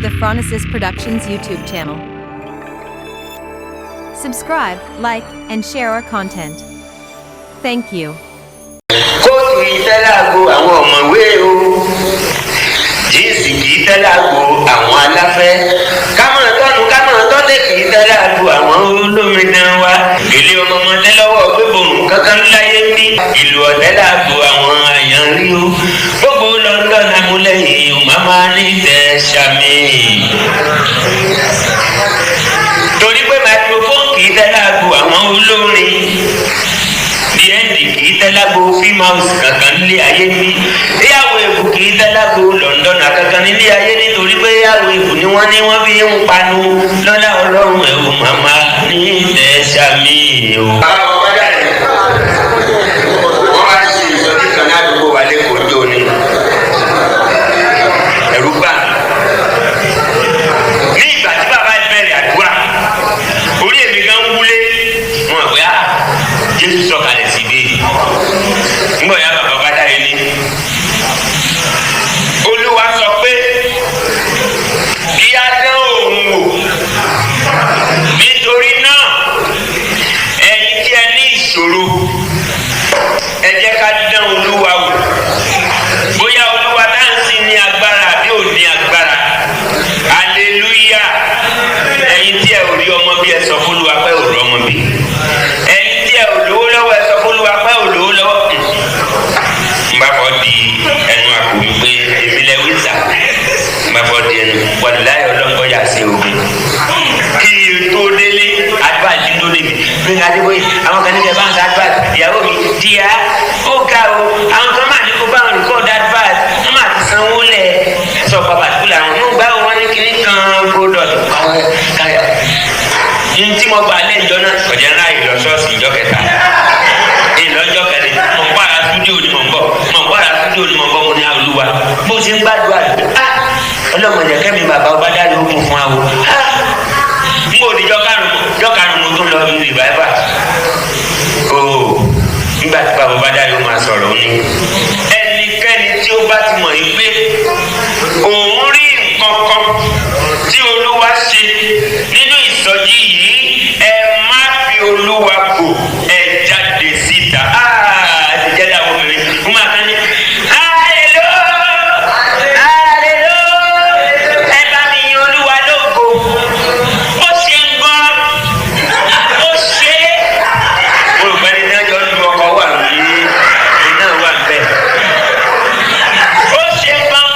the Phronesis Productions YouTube channel. Subscribe, like, and share our content. Thank you. Kóòtù ìtẹ́lágo àwọn ọ̀mọ̀wé o, jíǹsì kì í tẹ́lágo àwọn aláfẹ́, kámọ̀ràn tọ́lẹ̀ kì í tẹ́lágo àwọn olómìnira wa, èlé ọmọọmọdé lọ́wọ́ gbébòrùn kankan láyé bí ìlú ọ̀tẹ́lágo àwọn àyàn rí o, gbogbo London amúlẹ̀yìn màmá ní tẹ̀ sàmì. Torí pé microphone kì í tẹ́lágo àwọn olórin. Díẹ̀ndì kì í tẹ́lágo fíìmù kankan nílé ayé ní ìyàwó èbù kì í tẹ́lágo London kankan nílé ayé nítorí pé ìyàwó èbù ni wọ́n fi ń panu lọ́lá ọlọ́run ẹ̀wù màmá ní tẹ̀sàmì o. Àwọn ọmọ bá dàrí wọ́n bá ṣe ìsọjí kan ládùúgbò wa lẹ́kọ̀ọ́ jọ ni ẹ̀rù bà ní ìgbà tí bàbá ìbẹ̀rẹ̀ àdúrà orí èmi gan wúlé wọn àgbẹ̀ á Jésù sọ̀kalẹ̀ sí dé ńgbọ̀ ya bàbá bá dá yẹn ní. Olúwa sọ pé kí á dán òun wò nítorí náà ẹ̀yin tí ẹ ní ìṣòro ẹ jẹ́ ká dán Olúwa wò bóyá Olúwa dáǹsì ní agbára àbí ò ní agbára. Hallelujah. Ẹ̀yin tí ẹ ò rí ọmọ bí ẹ sọ fún Olúwa pé ò rí ọmọ bí. Ẹ̀yin tí ẹ ò lówó lọ́wọ́ ẹ sọ fún Olúwa pé ò lówó lọ́wọ́. N bá fọ́ di ẹnu àpò mi pé èmi lẹ wí sà. N bá fọ́ di ẹnu wàlúùláyọ̀ ọlọ́nkọ́ yà sí ogun. Kí tó délé advert tó débi. Bí nga débóyè àwọn kan ní kẹ́ bá ń sa advert ìyàwó mi díà ó ga o àwọn kan máa ní kó bá wọn record advert wọ́n máa ti sanwó lẹ̀ sọ bàbá tó la wọn gbá wọn ní kíní kan product àwọn káyà. Ní tí mo gbà lé ìjọ náà kọjá ńlá ìlọ ṣọ́ọ̀ṣì ìjọ kẹta ìlọ́jọ́ kẹrin mọ̀ ń pààrà stúdíò ni mọ̀ ń bọ̀ mo ní Olúwa bó ṣe ń gbàdúrà rẹ̀ ọlọ́mọdé kẹ́mi bàbá ọba dáre ó kún fún wa o. N kò ní jọ́kàrún mo tún lọ bí rìbáìbà o nígbà tí bàbá ọba dáre ó máa sọ̀rọ̀ ó ní ẹnikẹ́ni tí ó bá ti mọ̀ yìí pé òun rí nǹkan kan tí Olúwa ṣe nínú ìsọjí yìí ẹ má fi Olúwa bò ẹ jáde síta. Ti jáde àwọn obìnrin wọ́n máa kán ní hallelujah ẹ bá mi yin Olúwa lógo ó ṣe ń gan ó ṣe olùgbẹ́ni náà jọ lu ọkọ̀ wà ní iná wà bẹ́ẹ̀ ó ṣe ń gan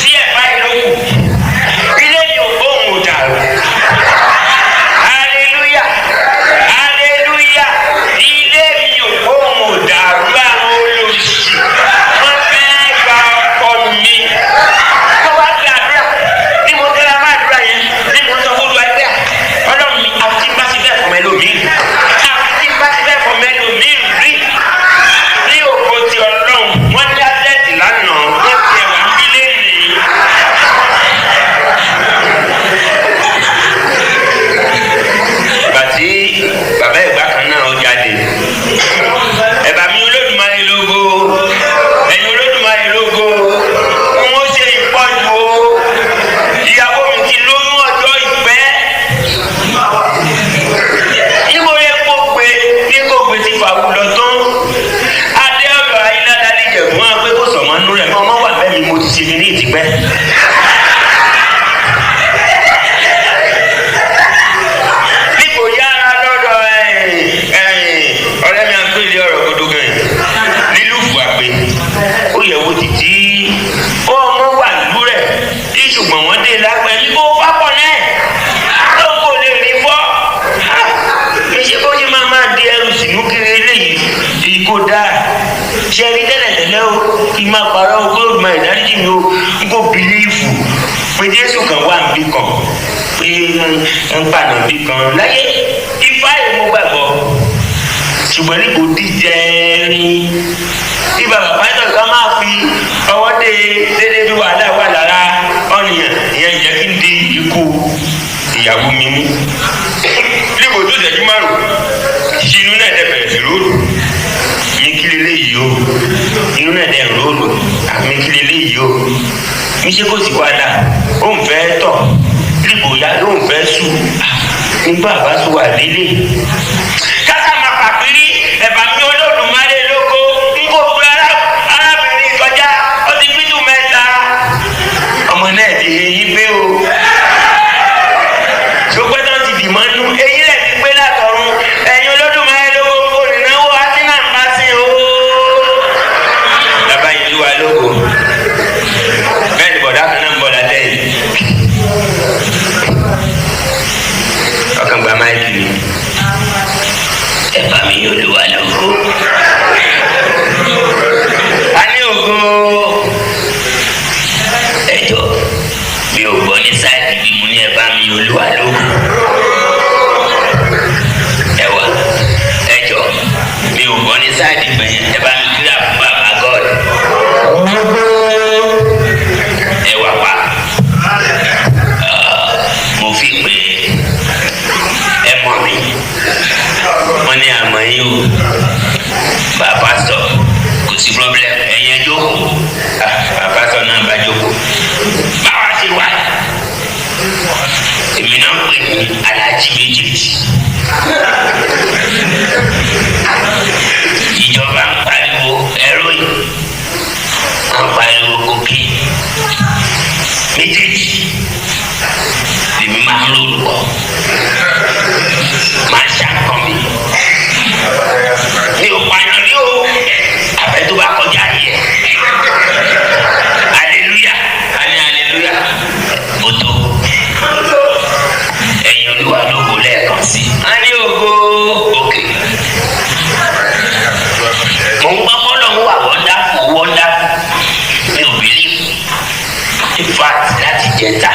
díẹ̀ báyìí ló kù ilé mi ò gbóhùn ò dàrú. Hallelujah hallelujah ilé mi ò gbóhùn ò dàrú àwọn olóṣì wọ́n fẹ́ gba ọkọ mi. Wọ́n wá gbé àdúrà ní mo tẹ́lẹ̀ máa dúrà yẹn ní mo sọ fún Olúwa ẹgbẹ́ Ọlọ́run mi àti tí n bá ti bẹ́ẹ̀ fọmọ ẹlòmíì rí ní òkò ti Ọlọ́run wọ́n ní àtẹ́tì lánàá wọ́n ti ẹ̀wà ń bí léèrè. Ìgbà tí bàbá ìgbà kan náà ó jáde ẹ̀bà mi Olódùmarè lógo ẹ̀yin Olódùmarè lógo wọ́n ṣe ìpọ́jù o ìyàwó mi ti lóyún ọjọ́ ìpẹ́ níbo yẹ kó gbé ní kó gbé ti fàwù lọ tán adé ọ̀dọ̀ ayélujára jẹ̀bú wọn pé kó sọ̀mọ́ nú rẹ̀ mọ́ wà bẹ́ẹ̀ mi mo ti ṣe ní ìtìpẹ́. Níbo yára lọ́dọ̀ ọ̀rẹ́ mi àgbé ilé ọ̀rọ̀ gbọdọ̀ gan nílùú àgbé ó yẹ wo títí ọmọ wà lú rẹ̀ tí ṣùgbọ́n wọ́n dé lápẹ́ ní kó pápọ̀ náà tó kò lè rí fọ́. Ṣé bó ṣe máa di ẹrù sínú kiri eléyìí kò dáa ṣe rí tẹ́lẹ̀tẹ́lẹ̀ o kí n máa parọ́ o kó máa ìdáríjì mi o n kò bìlíìfù pé Jésù kan wà níbí kan pé ń pàdé níbí kan láyé ifá yìí mo gbàgbọ́ ṣùgbọ́n ní kò díjẹ rin tí bàbá pátọ̀ kan máa fi ọwọ́ dé dédé bí wàhálà wà lára ọ̀nìyàn ìyẹn jẹ́ kí n di ikú ìyàwó mi mú. Níbo tó ṣẹ́jú márùn-ún inú náà dẹ̀ bẹ̀rẹ̀ sí róòlù mi kí leléyìí o inú náà dẹ̀ róòlù mi kí leléyìí o mi ṣe kó sì wá dà òun fẹ́ tọ̀ ìgbòyà lóun fẹ́ sùn nígbà bá tún wà nílé. kásá máa pàpírí ẹ̀bà mi Olódùmarè lóko n kò gbé arábìnrin kọjá ó ti bínú mẹ́ta ọmọ náà ti yí pé o ṣùgbọ́n tó ti dì mọ́nú èyí rẹ̀ ti pé látọ̀run ẹ̀yin Olódùmarè lóko kò nínáwó asínà ń bá sí o. bàbá yìí wà lóko bẹ́ẹ̀ ni bọ̀dá kan náà ń bọ̀ látẹ̀yìn ọkàn gba máìkì ni ẹ̀fà mi yóò lè wà lóko. a ní ògo ẹjọ́ mi ò gbọ́ ní sáìdì bí mo ní ẹ̀fà mi yóò lè wà lóko. ẹwà ẹjọ́ mi ò gbọ́ ní sáìdì bẹ̀yẹn ẹ̀fà mi kíra fún bàbá God. ẹwà pa mo fi pé ẹ mọ̀ mi wọ́n ní àmọ́ yín o bàbá sọ kò sí problem ẹ̀yin ẹ jókòó bàbá sọ náà bá jókòó báwa ṣe wá èmi náà pè ní alájí méjèèjì ìjọba ń pariwo ẹróyìn ń pariwo kókè méjèèjì èmi máa ń lórúkọ máa ṣàkọ mi ò pààyàn ní o àfẹ tó bá kọjá yẹ hallelujah hallelujah o tó ẹ̀yin Olúwa lógo lẹ́ẹ̀kan sí a ní ògo òkè mo ń gbọ́ bọ́lọ̀ ń wà wọ́ndá mi ò believe in fact láti jẹta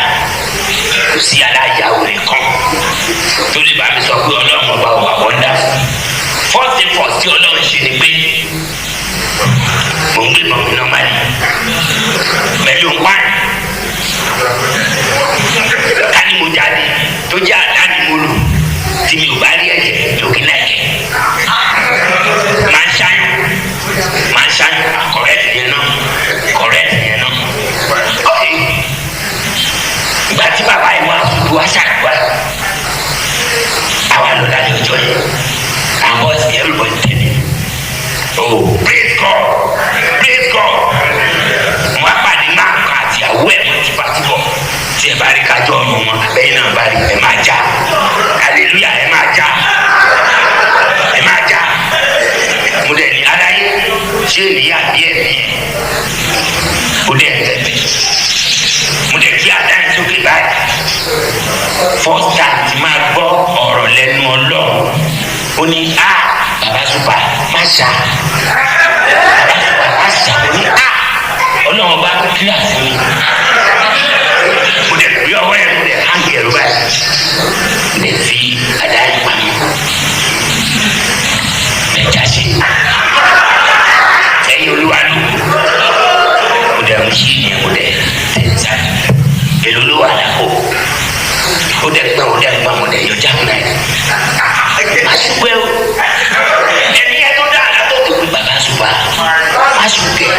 kò sí aláyàwó rẹ̀ kan tó lè bá mi sọ pé Ọlọ́run ọba wà wọ́ndá first thing first tí Ọlọ́run ṣe ni pé mo ń gbé mọ́ mi normally pẹ̀lú nǹkan ká ní mo jáde tó jẹ́ àdá ni mo lò tí mi ò bá rí ẹ̀jẹ̀ lókè náà jẹ́ máa ń ṣáyún correct yẹn náà ok ìgbà tí bàbá yìí wá sùdù wá ṣàdúrà àwa lọ lálẹ́ ọjọ́ yẹn and boys everybody tell me oh praise God mo apàdé máa ń kọ àtìyàwó ẹ̀ mọ́ tìbátìbọ̀ tí ẹ bá rí kájọ ọmọ wọn abẹ́yìn náà bá rí ẹ máa já hallelujah ẹ máa já mo dẹ̀ ní adáyé ṣé ènìyàn bí ẹ̀mí yẹn mo dẹ̀ tẹ̀lé mo dẹ̀ kí adáyé sókè báyìí first time ti máa gbọ́ ọ̀rọ̀ lẹ́nu Ọlọ́run ó ní bàbá Súpà má ṣá mo ní Ọlọ́run bá kíláàsì mi mo dẹ̀ bí ọwọ́ ẹ̀ mo dẹ̀ hàn yẹ̀rọ báyìí mo dẹ̀ fi adáyé pa mi ẹja ṣe ẹ̀yin Olúwa ló mo dẹ̀ mú sí ìyẹn mo dẹ̀ tẹ̀sà èlò ló wà lápò ó dẹ̀ gbọ́n mo dẹ̀ yọjá fún ẹ̀ àṣùpẹ́ o ẹni ẹ tó dá àlá tó tó pé bàbá Súpà àṣùpẹ́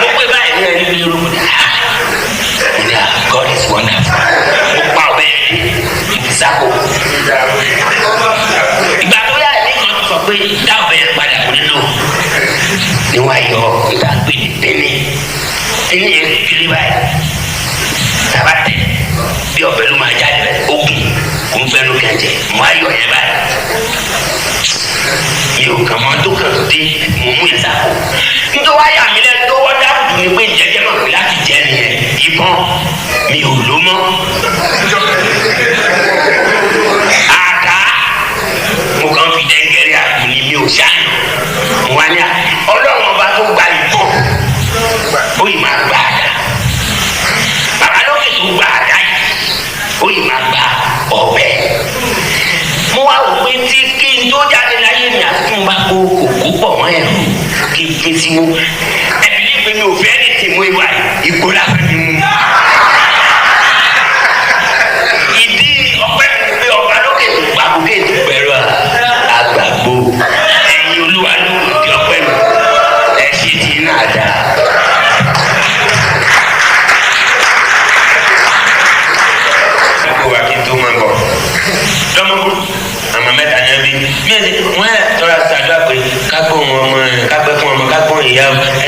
mo pé báyìí ní ẹni bí irú mo dẹ̀ God is wonderful mo pa ọbẹ̀ mo fi sáko ìgbà tó yà ní kan sọ pé dá ọbẹ̀ yẹn padà kò nílò ni wọ́n á yọ ìgbà pé ní tẹ́ni yẹn kiri báyìí tàbá tẹ bí ọbẹ̀ ló máa jáde rẹ̀ ogun kò ń fẹ́ ló kẹ́jẹ́ mo á yọ yẹn báyìí mi ò kàn mọ́ tó kàn dé mo mú yẹn sáko nítorí wáyà mi lẹ́nu tó wọ́n dáàbò ní pé ìjẹ́jẹ́ mọ̀ pé láti jẹ́ nìyẹn ìbọn mi ò lò mọ́ àdá mo kàn fi dẹ́gẹ́rẹ́ àbò ni mi ò ṣàyàn mo wá ní Ọlọ́run ọba tó gba ìbọn ó yìí máa gba àdá bàbá lókè tó gba àdá yìí ó yìí máa gba ọ̀bẹ mo wá wò pé tí kí n tó jáde láyé mi àti tí mo bá kó òkú pọ̀ mọ́ ẹ̀rù kí n fi sí wo ẹ̀bí ní pé mi ò fẹ́ ní tèmó ìwà ìgbó láfẹ́ mi mú.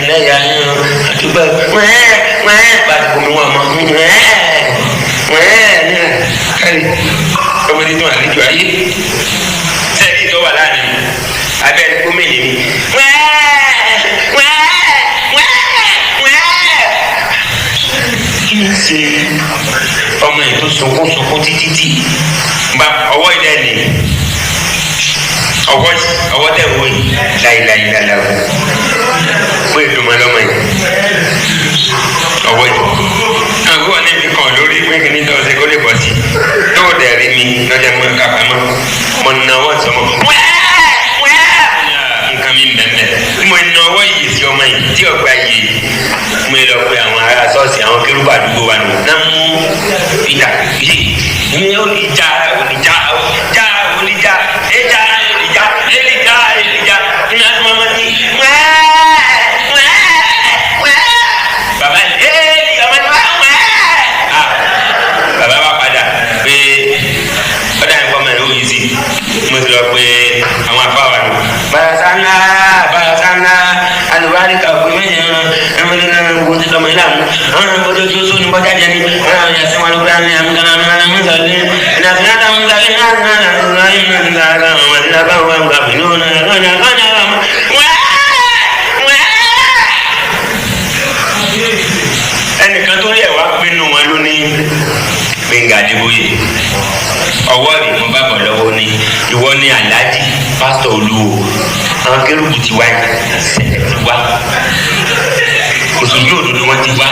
ẹ̀lẹ́ ìyá yín àdúgbò wẹ́ẹ́ bá ti bomi wọn mọ́ wẹ́ẹ́ ní kárí ọmọdé tó àlejò ayé sẹ́ẹ̀dì tó wà láàrin abẹ́rẹ́ gómìnà mi kí ni ṣe ọmọ yìí tó sunkún títí gba ọwọ́ ìdẹ́ ni ọwọ́ tẹ̀ wọ́ yìí láìláìláìlá fún ìdùnmọ́lọ́mọ yìí ọwọ́ yìí àwọn ọ̀nà mi kàn lórí pé kí ni tó ṣe kó lè bọ̀ sí yóò dẹ̀ rí mi lọ́jà mọ́ kápámọ́ mọ́ náwó sọmọ nǹkan mi bẹ̀mẹ̀ tí mo ná ọwọ́ yìí sí ọmọ yìí tí ọgbà yìí mo lọ pe àwọn ará ṣọ́ọ̀ṣì àwọn kérúbù àdúgbò wa nù náà mú ìdá yìí ní olùjà ní asọ́mọ́ ní bàbá ní ọmọ ní bàbá wa padà pé ọ̀dà nǹkan mẹ́rin ó yìí sí mo ti lọ pé àwọn afáwà nù. Barasana alubarika ògbémẹ́yìn ẹ̀mẹ́lẹ́ náà gbogbo ti tọmọ ìlànà àwọn ọmọdé tó sún ní bọ́jà jẹ ní àwọn ọmọdé ẹ̀sìn wọn lókè àmì àmì kan àmì àmì sọ̀lẹ̀ ìdàgbé náà ń sọ̀lẹ̀ náà ń sọ̀lẹ̀ àwọn ọmọdé náà bá wọn gbà pẹ̀lú ọ̀nà ẹnìkan tó yẹ wá pinnu wọn lónìí Gbẹ́ngà Adébóyè ọwọ́ rẹ̀ mo bá bọ̀ lọ́wọ́ ní ìwọ ní Alhaji pásítọ̀ Olúwo àwọn kérúbù ti wá ṣẹlẹ̀ ti wá òṣèlú òdodo wọn ti wá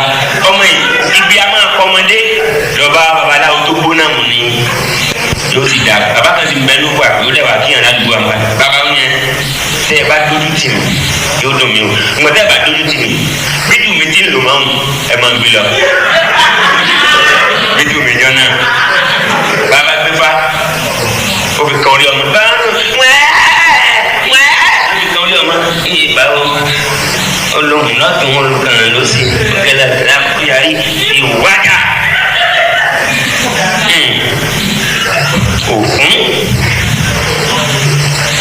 ọmọ yìí ibi a máa kọ́ ọmọdé lọ́ba babaláwo tó gbóná mu ni yóò ti dà bàbá kan ti bẹ lóko àpò yóò dẹ̀wà kíyàn ládùúgbò àwọn bàbá wọn yẹn tẹ́ ẹ bá dójú tì mí yóò dùn mí o ǹgbọ́n tẹ́ ẹ bá dójú tì mí bídù mi ti ń lò máa ń ẹ máa ń gbé lọ bídù mi jọ náà bàbá gbé fa ó fi kàn orí ọmọ bá ó fi kàn orí ọmọ ní ìgbà wo olóhùn lọ́tún wọn kàn ló sì kẹlẹ́ kẹlẹ́ àkúyàrí ìwájà òfin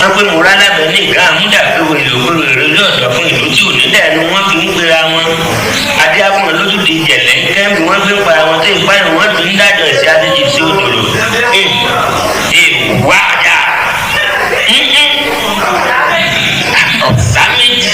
wọn pé mo rà lábẹ́ ní ìgbà àmúdàgbéwò ìlòkúrò ìrẹ̀lẹ̀ ọ̀dọ́ fún ìlú tí ò ní dẹ́nu wọn fi ń gbéra wọn adéáfún lójúde ìjẹ̀lẹ̀ kẹ́mi wọ́n fi ń para wọn tó ìpáyọ̀ wọn fi ń dájọ́ ìṣe adéjì sí òdòdó ìwájà ọ̀sá méjì.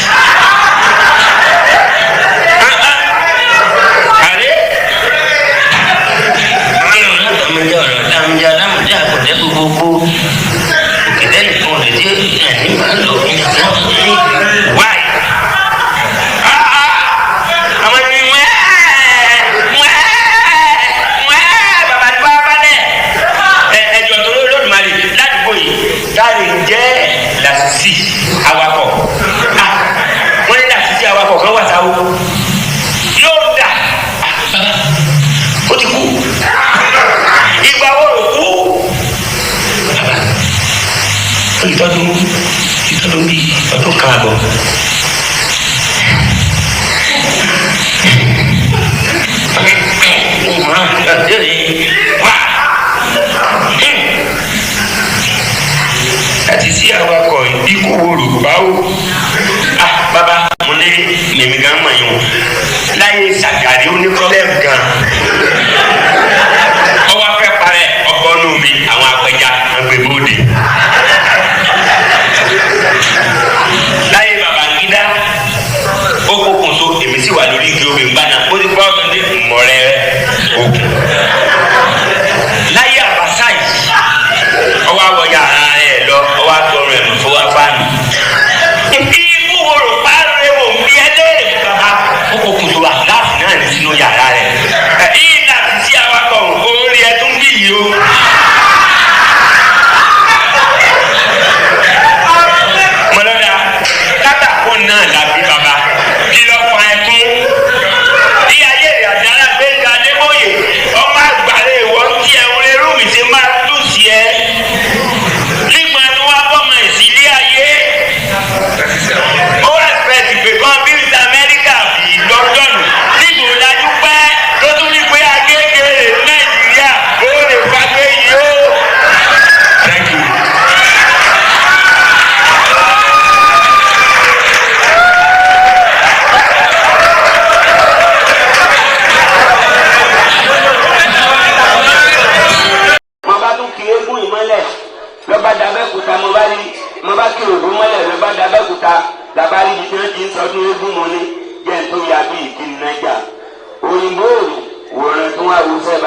ìtọ́dún bíi ọdún kan àbọ̀. àti sí awakọ̀ ikú wòrò báwo. bàbá mo ní mímí gan mọ̀ yín o láyé Ṣàgàrí ó ní pọ́blẹ́mù gan. ọwọ́ afẹ́ parẹ́ ọkọ̀ ọ̀nù mi àwọn apẹja agbègbòde. láyé Babangida ó kókun so èmi sì wà lórí igi omi gbana ó ti gbọ́ ọ̀gbìn ní mọ̀rẹ́ òkun. láyé Àbáṣà yìí ọwọ́ àwọ̀ yàrá rẹ̀ lọ ọwọ́ àtọ̀rọ̀ ẹ̀ fún wa fáànù. ikú wòrò pàrọ̀ wò ń bí ẹlẹ́rìí bàbá ó kókun so àláàfin náà ní sínú yàrá rẹ̀. ìlà ti sí awakọ̀ orí ẹ̀ tún bí yìí o. náà làbí bàbá kí ló fa ẹkún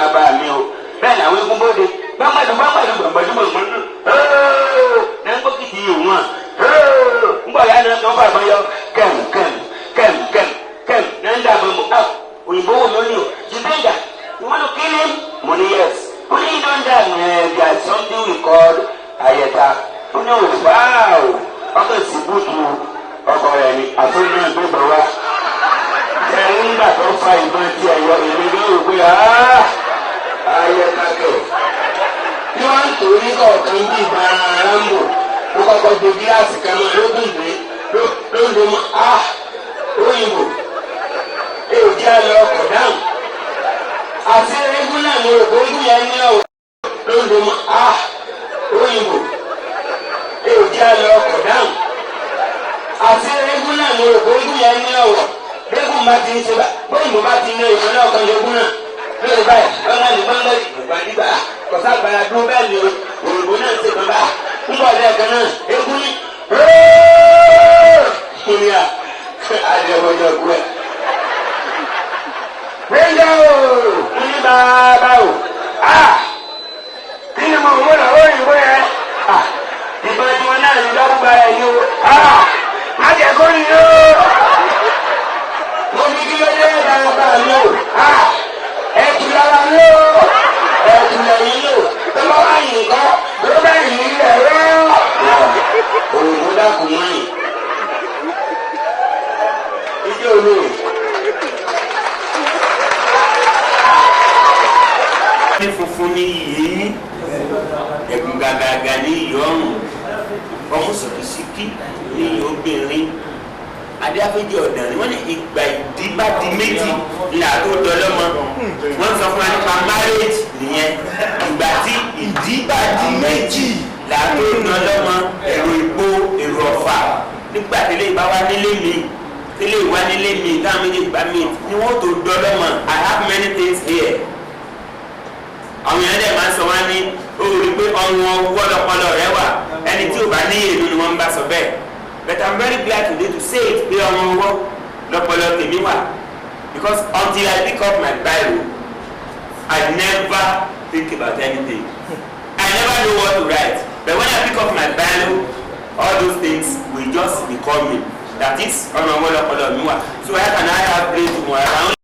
bàbá mi o bẹ́ẹ̀ làwọn egun bóde gbàgbàdo gbàgbàdo náà ń gbókìtì yìí wọn ngbọ̀ ya náà kan fàgbọ́n yọ kẹ́m náà ń dàgbọ́n mọ́ òyìnbó wò lónìí o jìbẹ́jà you wanna kill him? Mo ní yes. Ó ní you don't die there is something we call ayẹta. Ó ní wow ọkọ̀ ìsìnkútu ọkọ̀ rẹ̀ ni àtúntò náà gbé bọ̀ wá. Ẹ̀rín nígbà tó fa ìbọn tí ẹ̀yọ èmi ló rò pé ayẹta kẹ̀. Bí wọ́n ń tò ní kọ̀ọ̀kan bí ìbọn ara ń bò ló kọ́kọ́ gbé gíláàsì kan náà ló dùn dé ló ń do mọ́ òyìnbó èdè àlọ́ ọkọ̀ dáhùn. Àti eégún náà mo rò pé eégún yẹn ní ọ̀wọ́ ló ń do mọ́ òyìnbó èdè àlọ́ ọkọ̀ dáhùn. Àti eégún náà mo rò pé eégún yẹn ní ọ̀wọ́ eégún bá ti ń ṣe bá bóyìnbó bá ti ní ìwọ náà kan eégún náà lórí báyìí ọ̀nà ìgbọ́ngàn ìgbàdìgbà kọ̀ságbára dúró bẹ́ẹ̀ ni òyìnbó náà ń ṣe bàbá ń bọ̀ lẹ́ẹ̀kan náà eégún ní ìrìnà àdìẹ̀wọ̀jọ̀ kú ẹ̀. Wíńdò ní bàbá o. Kí ni mo wọ́n lọ òyìnbó yẹn? Ìbọn tí wọn náà ń dọ́gba ẹ̀ yìí o. Má jẹ́ kó ní o. Mo ní kí ló dé bàbá mi o. Ẹ̀kú lára mi o. Ẹ̀kú lẹ́yìn mi o. Tó bá wà yìí kọ́, ló bá yìí lẹ̀ rọ́. Òyìnbó dákun mọ́ yìí. Ìjọ olóyè. Ní funfun ní yìí ẹ̀gùn gàgàgà ní ìyọ́rùn ọmọ sìkìsìkì ní obìnrin adéáfẹ́jì ọ̀dàn ni wọ́n ní ìgbà ìdí bá di méjì làtó dọlọ́mọ wọ́n sọ fún wa nípa marriage nìyẹn ìgbà tí ìdí bá di méjì làtó dọlọ́mọ èrò ìpó èrò ọ̀fà nígbà tí ilé ìbá wá nílé mi ilé ìwá nílé mi táwọn méjì gbà mí ni wọ́n tó dọlọ́mọ I have many things here. Àwọn èèyàn dẹ̀ máa ń sọ wá ní orí pé ọ̀wọ́n wọ́lọ́pọ̀lọ́ rẹ wà ẹni tí ò bá ní èlò ni wọ́n ń bá sọ bẹ́ẹ̀ but I'm very glad today to say it pé ọ̀wọ́n wọ́lọ́pọ̀lọ́ tèmi wà because until I pick up my Bible I never think about anything I never know what to write but when I pick up my Bible all those things will just be coming that is ọ̀wọ́n wọ́lọ́pọ̀lọ́ mi wà so how can I have brain tomorrow.